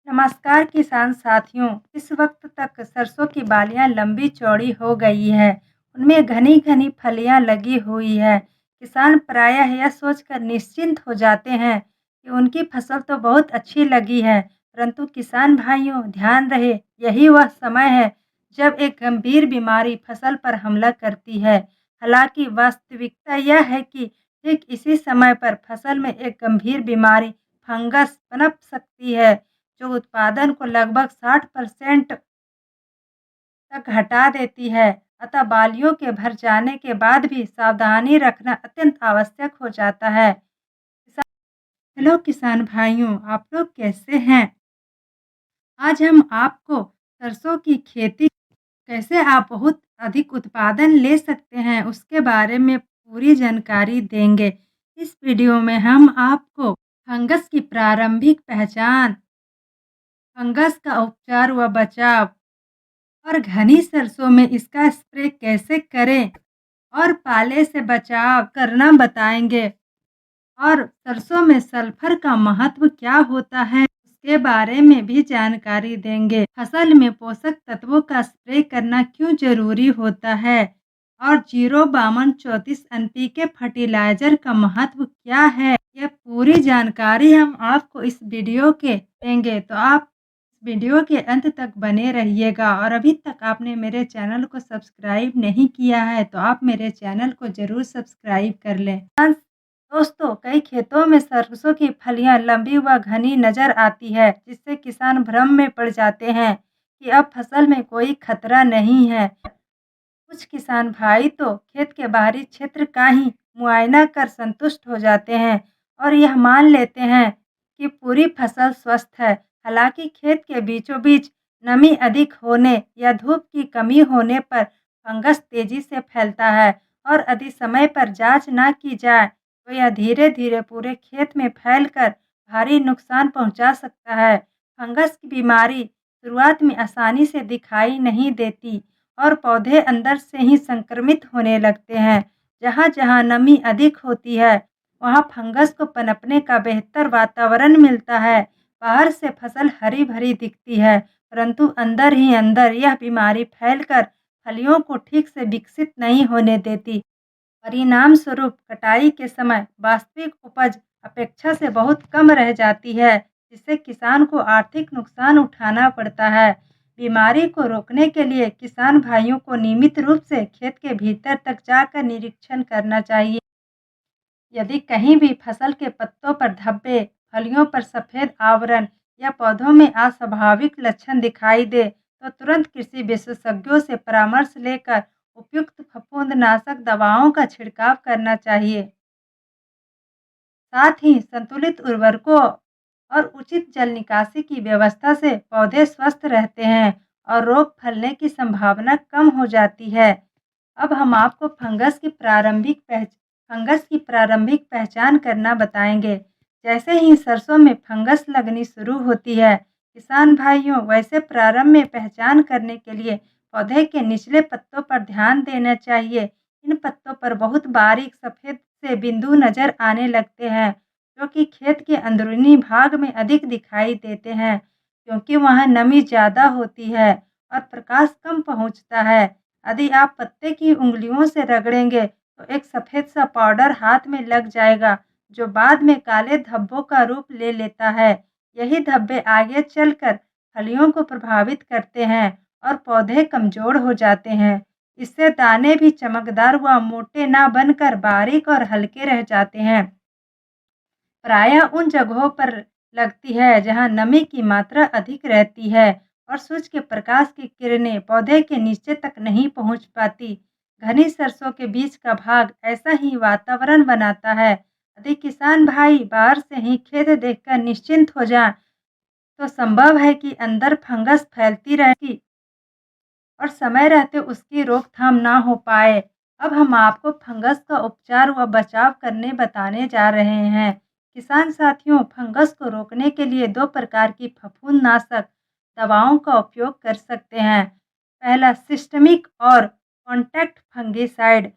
नमस्कार किसान साथियों। इस वक्त तक सरसों की बालियां लंबी चौड़ी हो गई है। उनमें घनी घनी फलियां लगी हुई है। किसान प्रायः यह सोचकर निश्चिंत हो जाते हैं कि उनकी फसल तो बहुत अच्छी लगी है, परंतु किसान भाइयों ध्यान रहे, यही वह समय है जब एक गंभीर बीमारी फसल पर हमला करती है। हालांकि वास्तविकता यह है कि ठीक इसी समय पर फसल में एक गंभीर बीमारी फंगस पनप सकती है, जो उत्पादन को लगभग 60% तक घटा देती है। अतः बालियों के भर जाने के बाद भी सावधानी रखना अत्यंत आवश्यक हो जाता है। हेलो किसान भाइयों, आप लोग कैसे हैं? आज हम आपको सरसों की खेती कैसे आप बहुत अधिक उत्पादन ले सकते हैं, उसके बारे में पूरी जानकारी देंगे। इस वीडियो में हम आपको फंगस की प्रारंभिक पहचान, फंगस का उपचार व बचाव और घनी सरसों में इसका स्प्रे कैसे करें और पाले से बचाव करना बताएंगे। और सरसों में सल्फर का महत्व क्या होता है, उसके बारे में भी जानकारी देंगे। फसल में पोषक तत्वों का स्प्रे करना क्यों जरूरी होता है और 05234 एनपीके फर्टिलाइजर का महत्व क्या है, यह पूरी जानकारी हम आपको इस वीडियो के देंगे। तो आप वीडियो के अंत तक बने रहिएगा। और अभी तक आपने मेरे चैनल को सब्सक्राइब नहीं किया है तो आप मेरे चैनल को जरूर सब्सक्राइब कर लें। दोस्तों, कई खेतों में सरसों की फलियां लंबी व घनी नजर आती है, जिससे किसान भ्रम में पड़ जाते हैं कि अब फसल में कोई खतरा नहीं है। कुछ किसान भाई तो खेत के बाहरी क्षेत्र का ही मुआयना कर संतुष्ट हो जाते हैं और यह मान लेते हैं कि पूरी फसल स्वस्थ है। हालांकि खेत के बीचों बीच नमी अधिक होने या धूप की कमी होने पर फंगस तेजी से फैलता है और यदि समय पर जांच न की जाए तो यह धीरे धीरे पूरे खेत में फैलकर भारी नुकसान पहुंचा सकता है। फंगस की बीमारी शुरुआत में आसानी से दिखाई नहीं देती और पौधे अंदर से ही संक्रमित होने लगते हैं। जहाँ जहाँ नमी अधिक होती है, वहाँ फंगस को पनपने का बेहतर वातावरण मिलता है। बाहर से फसल हरी भरी दिखती है, परंतु अंदर ही अंदर यह बीमारी फैलकर फलियों को ठीक से विकसित नहीं होने देती। परिणाम स्वरूप कटाई के समय वास्तविक उपज अपेक्षा से बहुत कम रह जाती है, जिससे किसान को आर्थिक नुकसान उठाना पड़ता है। बीमारी को रोकने के लिए किसान भाइयों को नियमित रूप से खेत के भीतर तक जाकर निरीक्षण करना चाहिए। यदि कहीं भी फसल के पत्तों पर धब्बे, फलियों पर सफेद आवरण या पौधों में अस्वाभाविक लक्षण दिखाई दे, तो तुरंत कृषि विशेषज्ञों से परामर्श लेकर उपयुक्त फफूंदनाशक दवाओं का छिड़काव करना चाहिए। साथ ही संतुलित उर्वरकों और उचित जल निकासी की व्यवस्था से पौधे स्वस्थ रहते हैं और रोग फैलने की संभावना कम हो जाती है। अब हम आपको फंगस की प्रारंभिक पहचान करना बताएंगे। जैसे ही सरसों में फंगस लगनी शुरू होती है, किसान भाइयों, वैसे प्रारंभ में पहचान करने के लिए पौधे के निचले पत्तों पर ध्यान देना चाहिए। इन पत्तों पर बहुत बारीक सफेद से बिंदु नजर आने लगते हैं, जो कि खेत के अंदरूनी भाग में अधिक दिखाई देते हैं, क्योंकि वहाँ नमी ज़्यादा होती है और प्रकाश कम पहुँचता है। यदि आप पत्ते की उंगलियों से रगड़ेंगे तो एक सफ़ेद सा पाउडर हाथ में लग जाएगा, जो बाद में काले धब्बों का रूप ले लेता है। यही धब्बे आगे चलकर फलियों को प्रभावित करते हैं और पौधे कमजोर हो जाते हैं। इससे दाने भी चमकदार व मोटे ना बनकर बारीक और हल्के रह जाते हैं। प्रायः उन जगहों पर लगती है जहाँ नमी की मात्रा अधिक रहती है और सूरज के प्रकाश की किरणें पौधे के नीचे तक नहीं पहुँच पाती। घनी सरसों के बीच का भाग ऐसा ही वातावरण बनाता है। यदि किसान भाई बाहर से ही खेत देखकर निश्चिंत हो जाए तो संभव है कि अंदर फंगस फैलती रहेगी और समय रहते उसकी रोकथाम ना हो पाए। अब हम आपको फंगस का उपचार व बचाव करने बताने जा रहे हैं। किसान साथियों, फंगस को रोकने के लिए 2 प्रकार की फफूंदनाशक दवाओं का उपयोग कर सकते हैं। पहला सिस्टमिक और कॉन्टैक्ट फंगिसाइड।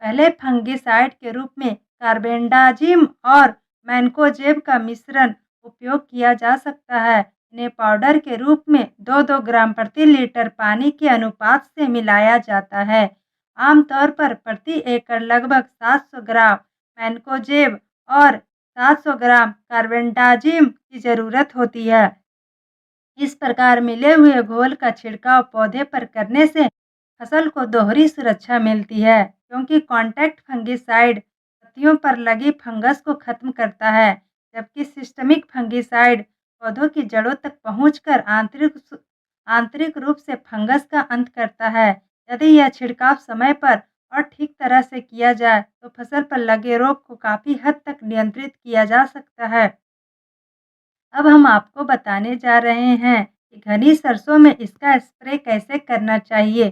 पहले फंगिसाइड के रूप में कार्बेंडाजिम और मैनकोजेब का मिश्रण उपयोग किया जा सकता है। इन्हें पाउडर के रूप में 2-2 ग्राम प्रति लीटर पानी के अनुपात से मिलाया जाता है। आमतौर पर प्रति एकड़ लगभग 700 ग्राम मैंकोजेब और 700 ग्राम कार्बेंडाजिम की ज़रूरत होती है। इस प्रकार मिले हुए घोल का छिड़काव पौधे पर करने से फसल को दोहरी सुरक्षा मिलती है, क्योंकि कॉन्टैक्ट फंगिसाइड पत्तियों पर लगी फंगस को खत्म करता है, जबकि सिस्टमिक फंगिसाइड पौधों की जड़ों तक पहुंचकर आंतरिक रूप से फंगस का अंत करता है। यदि यह छिड़काव समय पर और ठीक तरह से किया जाए तो फसल पर लगे रोग को काफ़ी हद तक नियंत्रित किया जा सकता है। अब हम आपको बताने जा रहे हैं कि घनी सरसों में इसका स्प्रे कैसे करना चाहिए।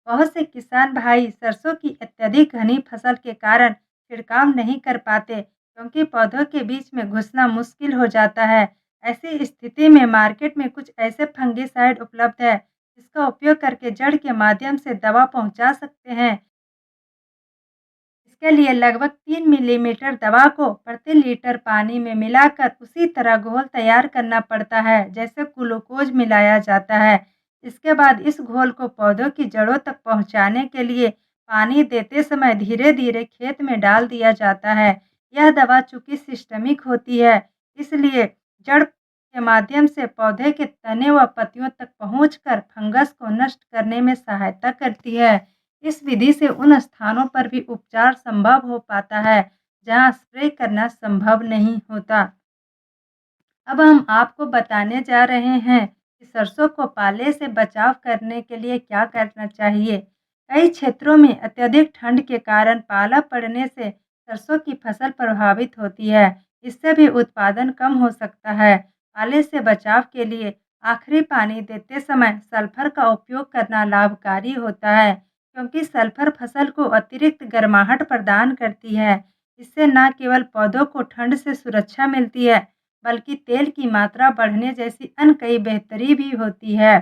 बहुत से किसान भाई सरसों की अत्यधिक घनी फसल के कारण छिड़काव नहीं कर पाते, क्योंकि पौधों के बीच में घुसना मुश्किल हो जाता है। ऐसी स्थिति में मार्केट में कुछ ऐसे फंगिसाइड उपलब्ध है जिसका उपयोग करके जड़ के माध्यम से दवा पहुंचा सकते हैं। इसके लिए लगभग 3 मिलीमीटर दवा को प्रति लीटर पानी में मिलाकर उसी तरह घोल तैयार करना पड़ता है जैसे ग्लूकोज मिलाया जाता है। इसके बाद इस घोल को पौधों की जड़ों तक पहुंचाने के लिए पानी देते समय धीरे धीरे खेत में डाल दिया जाता है। यह दवा चूंकि सिस्टमिक होती है, इसलिए जड़ के माध्यम से पौधे के तने व पत्तियों तक पहुंचकर फंगस को नष्ट करने में सहायता करती है। इस विधि से उन स्थानों पर भी उपचार संभव हो पाता है जहां स्प्रे करना संभव नहीं होता। अब हम आपको बताने जा रहे हैं कि सरसों को पाले से बचाव करने के लिए क्या करना चाहिए। कई क्षेत्रों में अत्यधिक ठंड के कारण पाला पड़ने से सरसों की फसल प्रभावित होती है। इससे भी उत्पादन कम हो सकता है। पाले से बचाव के लिए आखिरी पानी देते समय सल्फर का उपयोग करना लाभकारी होता है, क्योंकि सल्फर फसल को अतिरिक्त गर्माहट प्रदान करती है। इससे न केवल पौधों को ठंड से सुरक्षा मिलती है, बल्कि तेल की मात्रा बढ़ने जैसी अन्य कई बेहतरी भी होती है।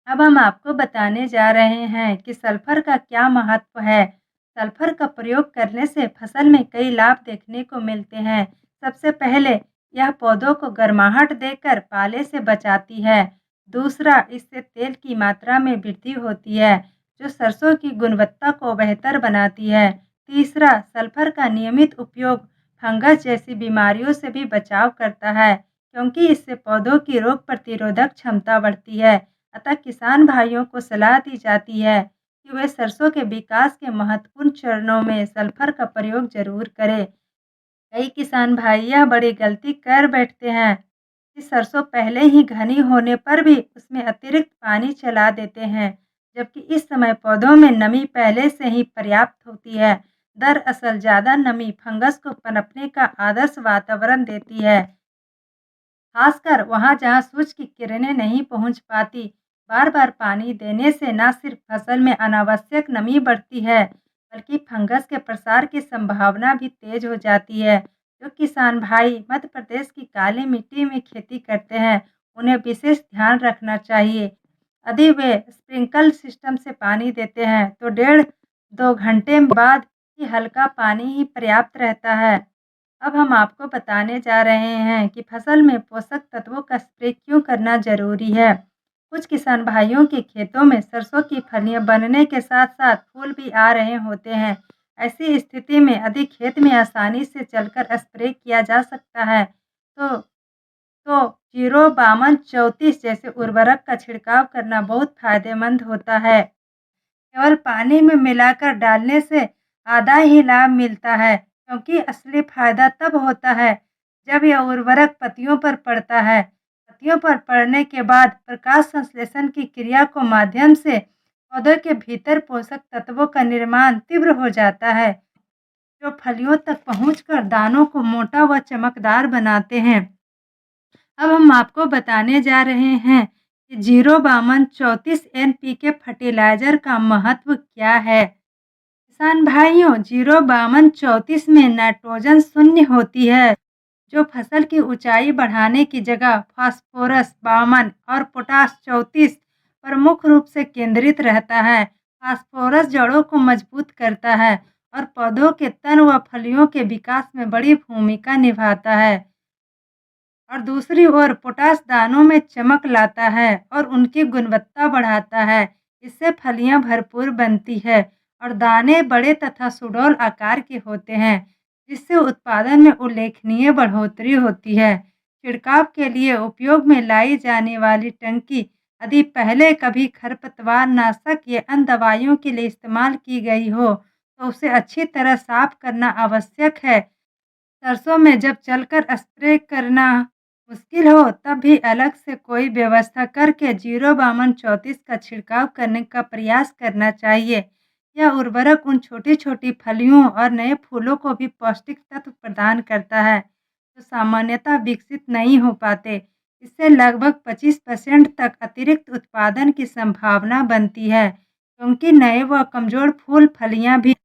अब हम आपको बताने जा रहे हैं कि सल्फर का क्या महत्व है। सल्फर का प्रयोग करने से फसल में कई लाभ देखने को मिलते हैं। सबसे पहले यह पौधों को गर्माहट देकर पाले से बचाती है। दूसरा, इससे तेल की मात्रा में वृद्धि होती है, जो सरसों की गुणवत्ता को बेहतर बनाती है। तीसरा, सल्फर का नियमित उपयोग फंगस जैसी बीमारियों से भी बचाव करता है, क्योंकि इससे पौधों की रोग प्रतिरोधक क्षमता बढ़ती है। अतः किसान भाइयों को सलाह दी जाती है कि वे सरसों के विकास के महत्वपूर्ण चरणों में सल्फर का प्रयोग जरूर करें। कई किसान भाई यह बड़ी गलती कर बैठते हैं कि सरसों पहले ही घनी होने पर भी उसमें अतिरिक्त पानी चला देते हैं, जबकि इस समय पौधों में नमी पहले से ही पर्याप्त होती है। दरअसल ज़्यादा नमी फंगस को पनपने का आदर्श वातावरण देती है, खासकर वहाँ जहाँ सूरज की किरणें नहीं पहुँच पाती। बार बार पानी देने से न सिर्फ फसल में अनावश्यक नमी बढ़ती है, बल्कि फंगस के प्रसार की संभावना भी तेज हो जाती है। जो किसान भाई मध्य प्रदेश की काली मिट्टी में खेती करते हैं, उन्हें विशेष ध्यान रखना चाहिए। यदि वे स्प्रिंकल सिस्टम से पानी देते हैं तो 1.5-2 घंटे बाद ही हल्का पानी ही पर्याप्त रहता है। अब हम आपको बताने जा रहे हैं कि फसल में पोषक तत्वों का स्प्रे क्यों करना जरूरी है। कुछ किसान भाइयों के खेतों में सरसों की फलियां बनने के साथ साथ फूल भी आ रहे होते हैं। ऐसी स्थिति में यदि खेत में आसानी से चलकर स्प्रे किया जा सकता है तो तो 05234 जैसे उर्वरक का छिड़काव करना बहुत फायदेमंद होता है। केवल पानी में मिलाकर डालने से आधा ही लाभ मिलता है, क्योंकि असली फायदा तब होता है जब यह उर्वरक पत्तियों पर पड़ता है। पत्तियों पर पड़ने के बाद प्रकाश संश्लेषण की क्रिया के माध्यम से पौधे के भीतर पोषक तत्वों का निर्माण तीव्र हो जाता है, जो फलियों तक पहुंचकर दानों को मोटा व चमकदार बनाते हैं। अब हम आपको बताने जा रहे हैं कि 05234 NPK फर्टिलाइजर का महत्व क्या है। किसान भाइयों, 05234 में नाइट्रोजन शून्य होती है, जो फसल की ऊंचाई बढ़ाने की जगह फास्फोरस 52 और पोटास 34 पर मुख्य रूप से केंद्रित रहता है। फास्फोरस जड़ों को मजबूत करता है और पौधों के तन व फलियों के विकास में बड़ी भूमिका निभाता है। और दूसरी ओर पोटाश दानों में चमक लाता है और उनकी गुणवत्ता बढ़ाता है। इससे फलियां भरपूर बनती है और दाने बड़े तथा सुडौल आकार के होते हैं, जिससे उत्पादन में उल्लेखनीय बढ़ोतरी होती है। छिड़काव के लिए उपयोग में लाई जाने वाली टंकी यदि पहले कभी खरपतवार नाशक या अन्य दवाइयों के लिए इस्तेमाल की गई हो, तो उसे अच्छी तरह साफ करना आवश्यक है। सरसों में जब चलकर स्प्रे करना मुश्किल हो, तब भी अलग से कोई व्यवस्था करके 05234 का छिड़काव करने का प्रयास करना चाहिए। यह उर्वरक उन छोटी-छोटी फलियों और नए फूलों को भी पौष्टिक तत्व प्रदान करता है, जो सामान्यतः विकसित नहीं हो पाते। इससे लगभग 25% तक अतिरिक्त उत्पादन की संभावना बनती है, क्योंकि नए व कमजोर फूल फलियां भी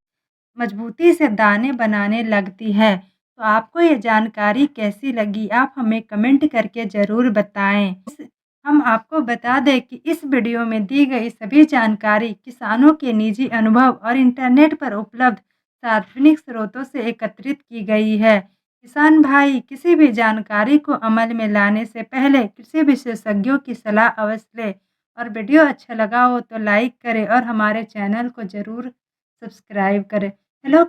मजबूती से दाने बनाने लगती है। तो आपको ये जानकारी कैसी लगी? आप हमें कमेंट करके ज़रूर बताएँ। हम आपको बता दें कि इस वीडियो में दी गई सभी जानकारी किसानों के निजी अनुभव और इंटरनेट पर उपलब्ध सार्वजनिक स्रोतों से एकत्रित की गई है। किसान भाई किसी भी जानकारी को अमल में लाने से पहले कृषि विशेषज्ञों की सलाह अवश्य लें और वीडियो अच्छा लगा हो तो लाइक करें और हमारे चैनल को ज़रूर सब्सक्राइब करें। हेलो